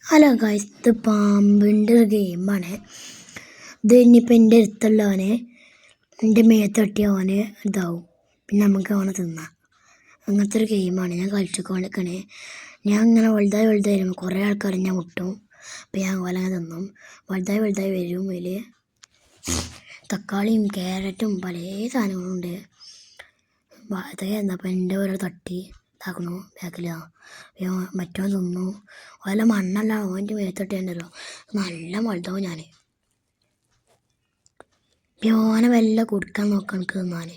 Hello guys, ഇത് പാമ്പിൻ്റെ ഒരു ഗെയിമാണ്. ഇത് ഇനിയിപ്പോൾ എൻ്റെ അടുത്തുള്ളവന് എൻ്റെ മേത്ത് തട്ടിയ അവന് ഇതാവും, പിന്നെ നമുക്ക് അവനെ തിന്നാം. അങ്ങനത്തെ ഒരു ഗെയിമാണ്. ഞാൻ കളിച്ചുകൊണ്ടിരിക്കണേ. ഞാൻ ഇങ്ങനെ വലുതായി വരുമ്പോൾ കുറേ ആൾക്കാർ ഞാൻ മുട്ടും. അപ്പോൾ ഞാൻ പോലെ തിന്നും. വലുതായി വരും. ഇതിൽ തക്കാളിയും ക്യാരറ്റും പല സാധനങ്ങളുണ്ട്. അതൊക്കെ അപ്പോൾ എൻ്റെ ഓരോ തട്ടി ഇതാക്കണു ബാക്കിലോ മറ്റോ തിന്നു. ഓല മണ്ണല്ല ഓൻ്റെ മേത്തിട്ടുണ്ടല്ലോ, നല്ല വലുതാവും. ഞാൻ ഓനെ വല്ല കൊടുക്കാൻ നോക്കാൻ എനിക്ക് തിന്നാൻ.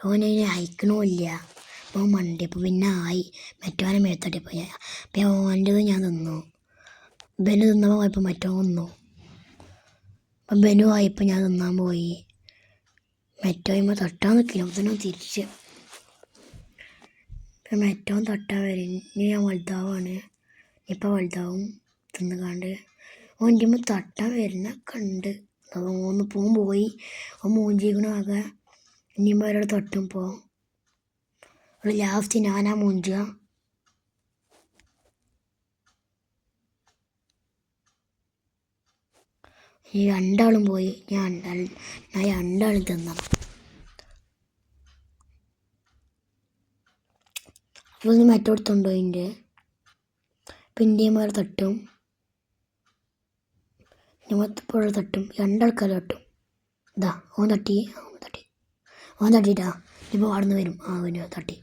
ഓനെ അയക്കണമില്ല. അപ്പോൾ മണ്ടിയപ്പോൾ പിന്നെ ആയി മറ്റോനെ മേത്തട്ടിയപ്പോൾ അപ്പോൾ ഓൻ്റെത് ഞാൻ തിന്നു. ബനു തിന്നപ്പോൾ പോയപ്പോൾ മറ്റോ തിന്നു. അപ്പം ബനു ആയപ്പോൾ ഞാൻ തിന്നാൻ പോയി. മറ്റോയുമ്പോൾ തൊട്ടാൻ നിൽക്കില്ല, അതിനും തിരിച്ച് ഏറ്റവും തൊട്ടാൻ വരും. ഇനി ഞാൻ വലുതാവാണ്. ഇപ്പോൾ വലുതാവും തിന്നുകാണ്ട്. ഓൻ്റെ തട്ടാൻ വരുന്ന കണ്ട് ഒന്ന് പോയി മൂഞ്ചിക്കണ ആകെ. ഇനിയുമ്പോൾ ഒരാൾ തൊട്ടും അവിടെ ലാസ്റ്റ് ഞാനാ മൂഞ്ചുക. ഈ രണ്ടാളും പോയി. ഞാൻ രണ്ടാളും തിന്നണം. അപ്പോൾ ഒന്ന് മറ്റോടത്തുണ്ടോ ഇതിൻ്റെ പിന്നെയും വേറെ തട്ടും. മൊത്തപ്പോൾ തട്ടും. രണ്ടാൾക്കാർ തട്ടും. ഇതാ ഓൻ തട്ടിയിട്ടാ ഇപ്പോൾ വളർന്നു വരും. അവന് തട്ടി.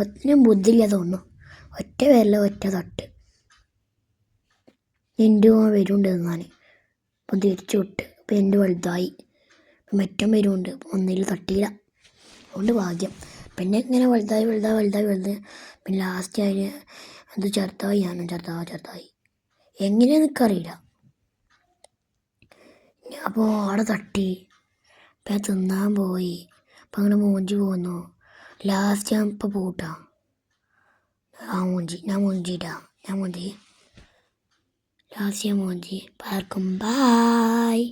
ഒത്തിനും ബുദ്ധിയില്ല തോന്നുന്നു. ഒറ്റ പേരില്ല, ഒറ്റ തട്ട്. എൻ്റെ വരുന്നുണ്ട് തിന്നാൻ. അപ്പം തിരിച്ചു വിട്ട്. അപ്പം എൻ്റെ വലുതായി. മറ്റും വരുന്നുണ്ട്. ഒന്നിൽ തട്ടിയില്ല, അതുകൊണ്ട് ഭാഗ്യം. പിന്നെ ഇങ്ങനെ വലുതായി പിന്നെ ലാസ്റ്റ് അതിന് അത് ചെറുതായി. ഞാനും ചെറുതായി എങ്ങനെയാണെന്ന് എനിക്കറിയില്ല. അപ്പോൾ അവിടെ തട്ടി. അപ്പം തിന്നാൻ പോയി. അപ്പം അങ്ങനെ മൂഞ്ചി പോന്നു. ലാസ്റ്റ് ഞാൻ ഇപ്പോൾ പോട്ടാ. ഞാൻ മൂഞ്ചി ലാസ്റ്റ് ഞാൻ മൂഞ്ചി. പാർക്കും ബായ്.